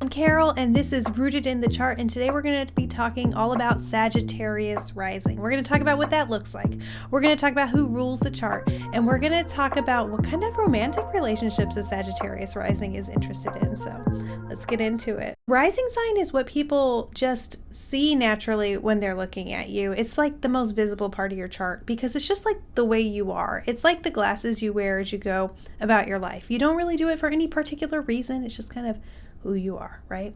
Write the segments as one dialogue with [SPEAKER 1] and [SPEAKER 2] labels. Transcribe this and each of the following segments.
[SPEAKER 1] I'm Carol, and this is Rooted in the Chart, and today we're going to be talking all about Sagittarius Rising. We're going to talk about what that looks like. We're going to talk about who rules the chart, and we're going to talk about what kind of romantic relationships a Sagittarius Rising is interested in. So let's get into it. Rising sign is what people just see naturally when they're looking at you. It's like the most visible part of your chart because it's just like the way you are. It's like the glasses you wear as you go about your life. You don't really do it for any particular reason. It's just kind of who you are, right?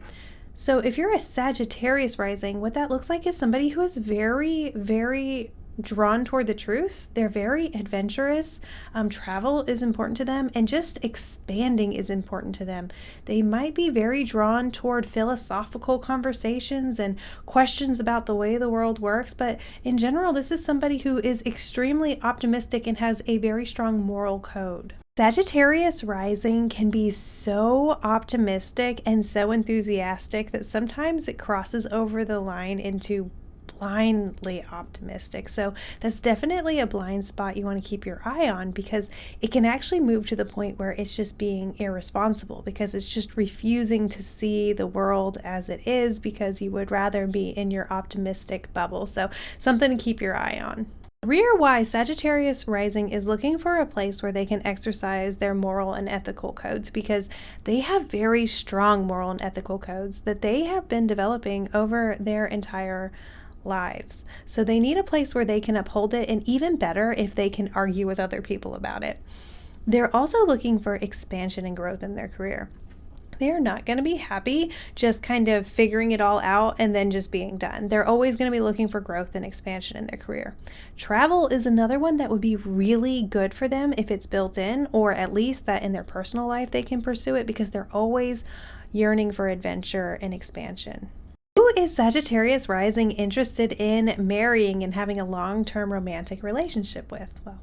[SPEAKER 1] So if you're a Sagittarius rising, what that looks like is somebody who is very, very drawn toward the truth. They're very adventurous. Travel is important to them, and just expanding is important to them. They might be very drawn toward philosophical conversations and questions about the way the world works, but in general, this is somebody who is extremely optimistic and has a very strong moral code. Sagittarius rising can be so optimistic and so enthusiastic that sometimes it crosses over the line into blindly optimistic. So that's definitely a blind spot you want to keep your eye on, because it can actually move to the point where it's just being irresponsible, because it's just refusing to see the world as it is because you would rather be in your optimistic bubble. So something to keep your eye on. Career-wise, Sagittarius rising is looking for a place where they can exercise their moral and ethical codes, because they have very strong moral and ethical codes that they have been developing over their entire lives. So they need a place where they can uphold it, and even better if they can argue with other people about it. They're also looking for expansion and growth in their career. They're not going to be happy just kind of figuring it all out and then just being done. They're always going to be looking for growth and expansion in their career. Travel is another one that would be really good for them if it's built in, or at least that in their personal life they can pursue it, because they're always yearning for adventure and expansion. Who is Sagittarius rising interested in marrying and having a long-term romantic relationship with? Well,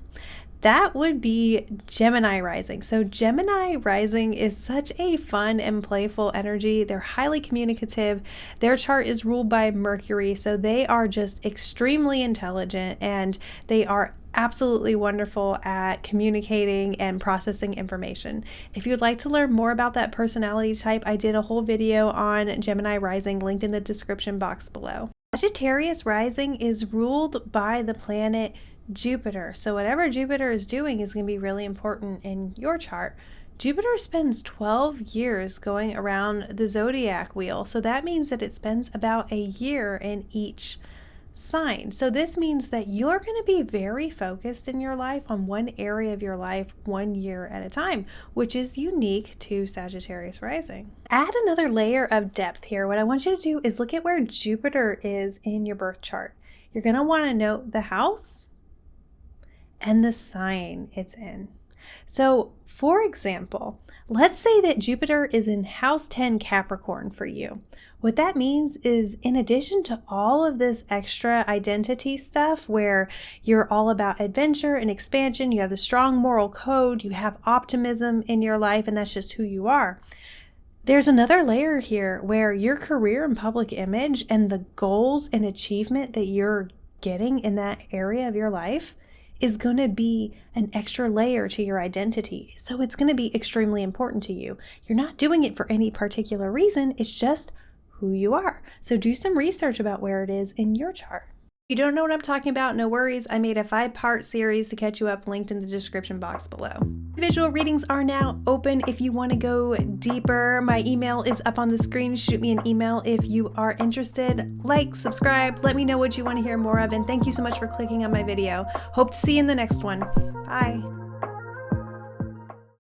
[SPEAKER 1] that would be Gemini rising. So Gemini rising is such a fun and playful energy. They're highly communicative. Their chart is ruled by Mercury, so they are just extremely intelligent, and they are absolutely wonderful at communicating and processing information. If you'd like to learn more about that personality type, I did a whole video on Gemini rising linked in the description box below. Sagittarius rising is ruled by the planet Jupiter. So whatever Jupiter is doing is going to be really important in your chart. Jupiter spends 12 years going around the zodiac wheel. So that means that it spends about a year in each sign. So this means that you're going to be very focused in your life on one area of your life 1 year at a time, which is unique to Sagittarius rising. Add another layer of depth here. What I want you to do is look at where Jupiter is in your birth chart. You're going to want to note the house and the sign it's in. So for example, let's say that Jupiter is in house 10 Capricorn for you. What that means is, in addition to all of this extra identity stuff where you're all about adventure and expansion, you have the strong moral code, you have optimism in your life, and that's just who you are. There's another layer here where your career and public image and the goals and achievement that you're getting in that area of your life is going to be an extra layer to your identity. So it's going to be extremely important to you. You're not doing it for any particular reason. It's just who you are. So do some research about where it is in your chart. If you don't know what I'm talking about, no worries. I made a 5-part series to catch you up, linked in the description box below. Individual readings are now open if you want to go deeper. My email is up on the screen. Shoot me an email if you are interested. Like, subscribe, let me know what you want to hear more of, and thank you so much for clicking on my video. Hope to see you in the next one. Bye.